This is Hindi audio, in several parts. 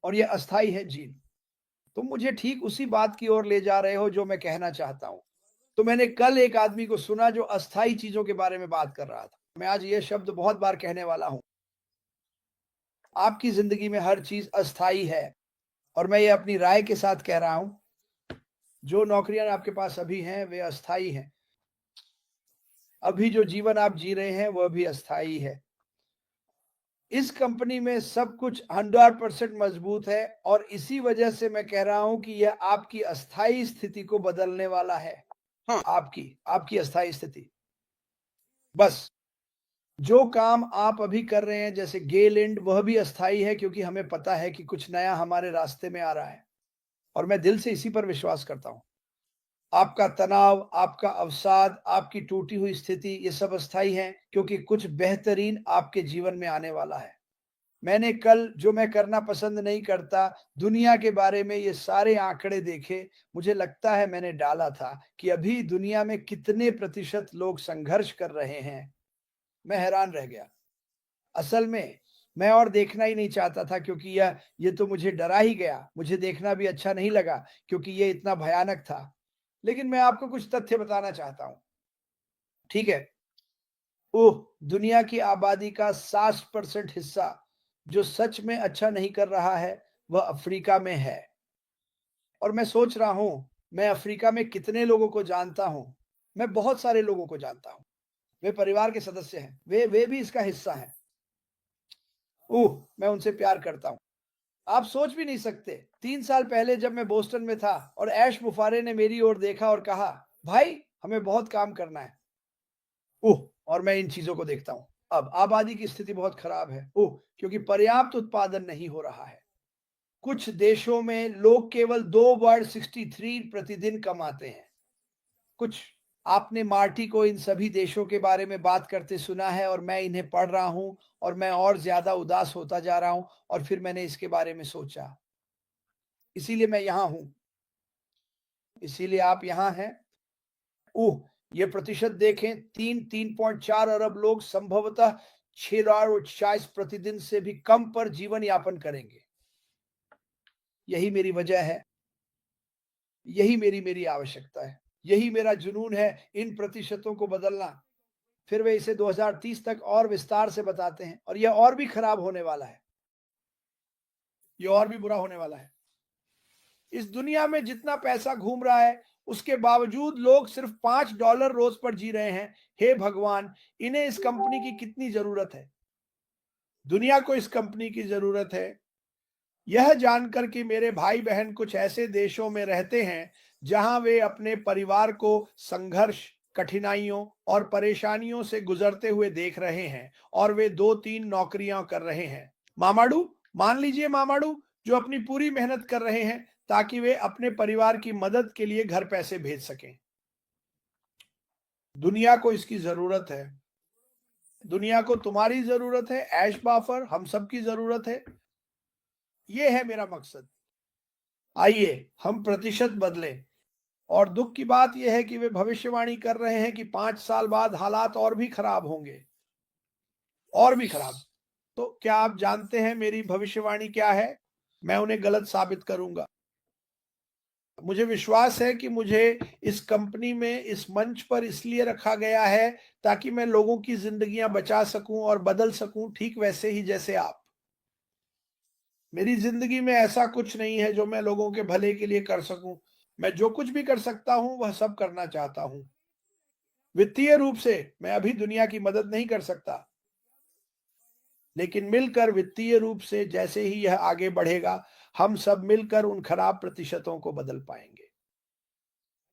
और ये अस्थाई है जीन। तुम मुझे ठीक उसी बात की ओर ले जा रहे हो जो मैं कहना चाहता हूँ। तो मैंने कल एक आदमी को सुना जो अस्थाई चीज़ों के बारे में बात कर रहा था। मैं आज ये शब्द बहुत बार कहने वाला हूँ। आपकी ज़िंदगी में हर चीज़ अस्थाई है और मैं ये अपनी राय के साथ कह रहा हूँ। जो नौकरियाँ आपके पास अभी हैं, वे अस्थाई हैं। अभी जो जीवन आप जी रहे हैं, वह भी अस्थाई है। इस कंपनी में सब कुछ 100% मजबूत है और इसी वजह से मैं कह रहा हूं कि यह आपकी अस्थाई स्थिति को बदलने वाला है। हाँ, आपकी अस्थाई स्थिति। बस जो काम आप अभी कर रहे हैं जैसे गेल इंड, वह भी अस्थाई है क्योंकि हमें पता है कि कुछ नया हमारे रास्ते में आ रहा है और मैं दिल से इसी पर विश्वास करता हूं। आपका तनाव, आपका अवसाद, आपकी टूटी हुई स्थिति, ये सब अस्थाई हैं क्योंकि कुछ बेहतरीन आपके जीवन में आने वाला है। मैंने कल जो मैं करना पसंद नहीं करता, दुनिया के बारे में ये सारे आंकड़े देखे, मुझे लगता है मैंने डाला था कि अभी दुनिया में कितने प्रतिशत लोग संघर्ष कर रहे हैं। मैं हैरान रह गया। असल में मैं और देखना ही नहीं चाहता था क्योंकि ये तो मुझे डरा ही गया। मुझे देखना भी अच्छा नहीं लगा क्योंकि ये इतना भयानक था। लेकिन मैं आपको कुछ तथ्य बताना चाहता हूँ। ठीक है? ओह! दुनिया की आबादी का 60% हिस्सा जो सच में अच्छा नहीं कर रहा है, वह अफ्रीका में है। और मैं सोच रहा हूँ, मैं अफ्रीका में कितने लोगों को जानता हूँ। मैं बहुत सारे लोगों को जानता हूँ। वे परिवार के सदस्य हैं। वे भी इसका हिस्सा हैं। ओह! मैं उनसे प्यार करता हूँ। आप सोच भी नहीं सकते, 3 साल पहले जब मैं बोस्टन में था और ऐश मुफारे ने मेरी ओर देखा और कहा, "भाई, हमें बहुत काम करना है।" ओह! और मैं इन चीज़ों को देखता हूँ। अब आबादी की स्थिति बहुत खराब है। ओह! क्योंकि पर्याप्त उत्पादन नहीं हो रहा है। कुछ देशों में लोग केवल 2 वर्ड 63 प्रतिदिन कमाते हैं। कुछ आपने मार्टी को इन सभी देशों के बारे में बात करते सुना है और मैं इन्हें पढ़ रहा हूँ और मैं और ज़्यादा उदास होता जा रहा हूँ और फिर मैंने इसके बारे में सोचा। इसीलिए मैं यहाँ हूँ। इसीलिए आप यहाँ हैं। ओह! ये प्रतिशत देखें 3.4 अरब लोग संभवतः 6 प्रतिदिन से भी कम पर जीवन यापन करेंगे। यही मेरी वजह है। यही मेरी आवश्यकता है। यही मेरा जुनून है इन प्रतिशतों को बदलना। फिर वे इसे 2030 तक और विस्तार से बताते हैं और यह और भी खराब होने वाला है। ये और भी बुरा होने वाला है। इस दुनिया में जितना पैसा घूम रहा है, उसके बावजूद लोग सिर्फ $5 रोज पर जी रहे हैं। हे भगवान! इन्हें इस कंपनी की कितनी ज़रूरत है? दुनिया को इस कंपनी की ज़रूरत है। यह जानकर कि मेरे भाई-बहन कुछ ऐसे देशों में रहते हैं, जहां वे अपने परिवार को संघर्ष, कठिनाइयों और परेशानियों से गुजरते हुए देख रहे हैं और वे 2-3 नौकरियां कर रहे हैं। मामाडू, मान लीजिए मामाडू, जो अपनी पूरी मेहनत कर रहे हैं ताकि वे अपने परिवार की मदद के लिए घर पैसे भेज सकें। दुनिया को इसकी ज़रूरत है। दुनिया को तुम्हारी ज़रूरत है, ऐश बाफर, हम सब की ज़रूरत है। ये है मेरा मकसद। आइए हम प्रतिशत बदलें। और दुख की बात यह है कि वे भविष्यवाणी कर रहे हैं कि 5 साल बाद हालात और भी खराब होंगे, और भी खराब। तो क्या आप जानते हैं मेरी भविष्यवाणी क्या है? मैं उन्हें गलत साबित करूँगा। मुझे विश्वास है कि मुझे इस कंपनी में, इस मंच पर इसलिए रखा गया है ताकि मैं लोगों की ज़िंदगियाँ बचा सकूँ और बदल सकूँ, ठीक वैसे ही जैसे आप। मेरी ज़िंदगी में ऐसा कुछ नहीं है जो मैं लोगों के भले के लिए कर सकूँ। मैं जो कुछ भी कर सकता हूँ, वह सब करना चाहता हूँ। वित्तीय रूप से मैं अभी दुनिया की मदद नहीं कर सकता, लेकिन मिलकर वित्तीय रूप से जैसे ही यह आगे बढ़ेगा, हम सब मिलकर उन खराब प्रतिशतों को बदल पाएंगे।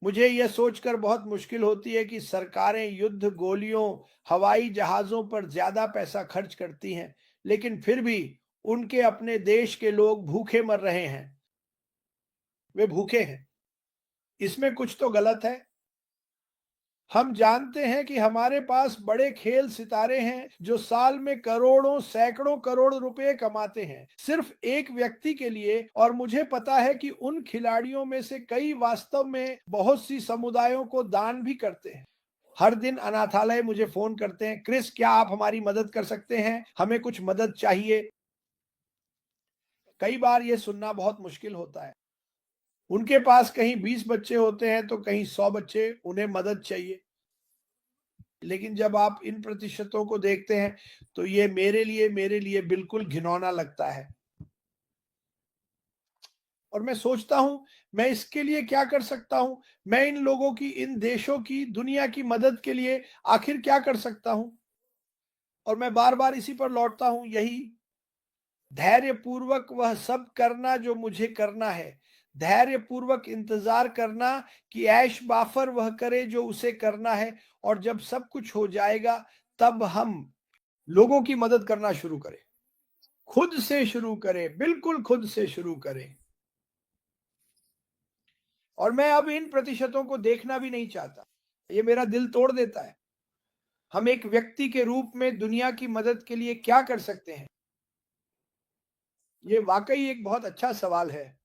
मुझे यह सोचकर बहुत मुश्किल होती है कि सरकारें युद्ध, गोलियों, हवाई जहाज़ों पर ज़्यादा पैसा खर्च करती हैं, लेकिन फिर भी उनके अपने देश के लोग भूखे मर रहे हैं। वे भूखे हैं। इसमें कुछ तो गलत है। हम जानते हैं कि हमारे पास बड़े खेल सितारे हैं जो साल में करोड़ों, सैकड़ों करोड़ रुपए कमाते हैं सिर्फ एक व्यक्ति के लिए, और मुझे पता है कि उन खिलाड़ियों में से कई वास्तव में बहुत सी समुदायों को दान भी करते हैं। हर दिन अनाथालय मुझे फोन करते हैं, क्रिस क्या आप हमारी मदद कर सकते हैं? हमें कुछ मदद चाहिए। कई बार ये सुनना बहुत मुश्किल होता है। उनके पास कहीं 20 बच्चे होते हैं तो कहीं 100 बच्चे, उन्हें मदद चाहिए। लेकिन जब आप इन प्रतिशतों को देखते हैं तो ये मेरे लिए बिल्कुल घिनौना लगता है। और मैं सोचता हूं मैं इसके लिए क्या कर सकता हूं? मैं इन लोगों की, इन देशों की, दुनिया की मदद के लिए आखिर क्या कर सकता हूं? और मैं बार-बार इसी पर लौटता हूं, यही धैर्यपूर्वक वह सब करना जो मुझे करना है। धैर्यपूर्वक इंतज़ार करना कि ऐश बाफ़र वह करे जो उसे करना है, और जब सब कुछ हो जाएगा तब हम लोगों की मदद करना शुरू करें। खुद से शुरू करें, बिल्कुल खुद से शुरू करें। और मैं अब इन प्रतिशतों को देखना भी नहीं चाहता। ये मेरा दिल तोड़ देता है। हम एक व्यक्ति के रूप में दुनिया की मदद के लिए क्या कर सकते हैं? ये वाक़ई एक बहुत अच्छा सवाल है।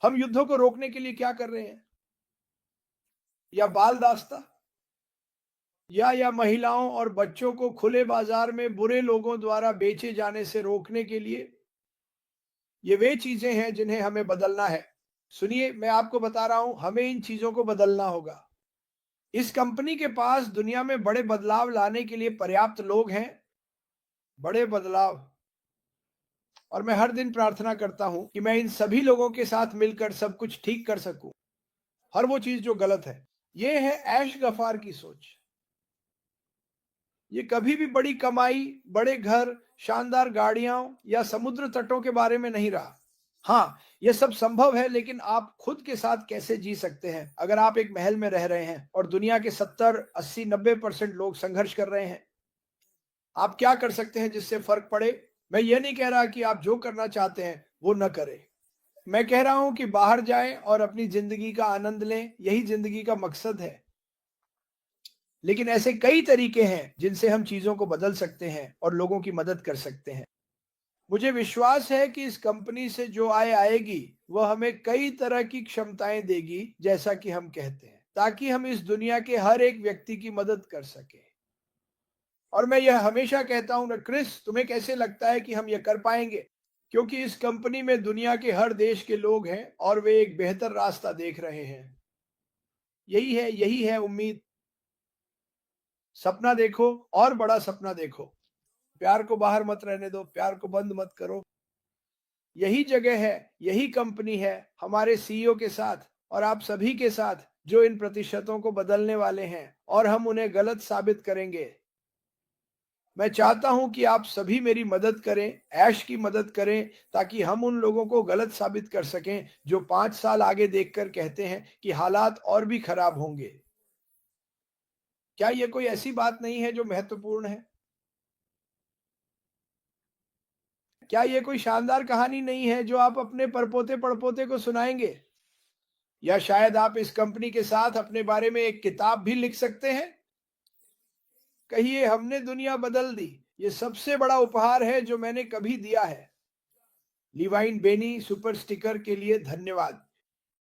हम युद्धों को रोकने के लिए क्या कर रहे हैं? या बाल दास्ता? या महिलाओं और बच्चों को खुले बाज़ार में बुरे लोगों द्वारा बेचे जाने से रोकने के लिए? ये वे चीज़ें हैं जिन्हें हमें बदलना है। सुनिए, मैं आपको बता रहा हूँ, हमें इन चीज़ों को बदलना होगा। इस कंपनी के पास दुनिया में बड़े बदलाव लाने के लिए पर्याप्त लोग हैं, बड़े बदलाव। और मैं हर दिन प्रार्थना करता हूँ कि मैं इन सभी लोगों के साथ मिलकर सब कुछ ठीक कर सकूँ, हर वो चीज़ जो गलत है। ये है ऐश गफ़ार की सोच। ये कभी भी बड़ी कमाई, बड़े घर, शानदार गाड़ियों या समुद्र तटों के बारे में नहीं रहा। हाँ, ये सब संभव है, लेकिन आप खुद के साथ कैसे जी सकते हैं? अगर आप एक महल में रह रहे हैं और दुनिया के 70, 80, 90% लोग संघर्ष कर रहे हैं, आप क्या कर सकते हैं जिससे फ़र्क पड़े? मैं ये नहीं कह रहा कि आप जो करना चाहते हैं, वो ना करें। मैं कह रहा हूँ कि बाहर जाएँ और अपनी ज़िंदगी का आनंद लें, यही ज़िंदगी का मकसद है। लेकिन ऐसे कई तरीके हैं जिनसे हम चीज़ों को बदल सकते हैं और लोगों की मदद कर सकते हैं। मुझे विश्वास है कि इस कंपनी से जो आय आएगी, वह हमें कई तरह की क्षमताएँ देगी, जैसा कि हम कहते हैं, ताकि हम इस दुनिया के हर एक व्यक्ति की मदद कर सकें। और मैं यह हमेशा कहता हूँ ना, क्रिस, तुम्हें कैसे लगता है कि हम ये कर पाएँगे? क्योंकि इस कंपनी में दुनिया के हर देश के लोग हैं और वे एक बेहतर रास्ता देख रहे हैं। यही है उम्मीद। सपना देखो और बड़ा सपना देखो। प्यार को बाहर मत रहने दो, प्यार को बंद मत करो। यही जगह है, यही कंपनी है हमारे सीईओ के साथ और आप सभी के साथ, जो इन प्रतिशतों को बदलने वाले हैं और हम उन्हें गलत साबित करेंगे। मैं चाहता हूं कि आप सभी मेरी मदद करें, ऐश की मदद करें, ताकि हम उन लोगों को गलत साबित कर सकें जो 5 साल आगे देखकर कहते हैं कि हालात और भी खराब होंगे। क्या ये कोई ऐसी बात नहीं है जो महत्वपूर्ण है? क्या ये कोई शानदार कहानी नहीं है जो आप अपने परपोते-पड़पोते को सुनाएँगे? या शायद आप इस कंपनी के साथ अपने बारे में एक किताब भी लिख सकते हैं? कहिए, हमने दुनिया बदल दी। ये सबसे बड़ा उपहार है जो मैंने कभी दिया है। लिवाइन बेनी सुपर स्टिकर के लिए धन्यवाद।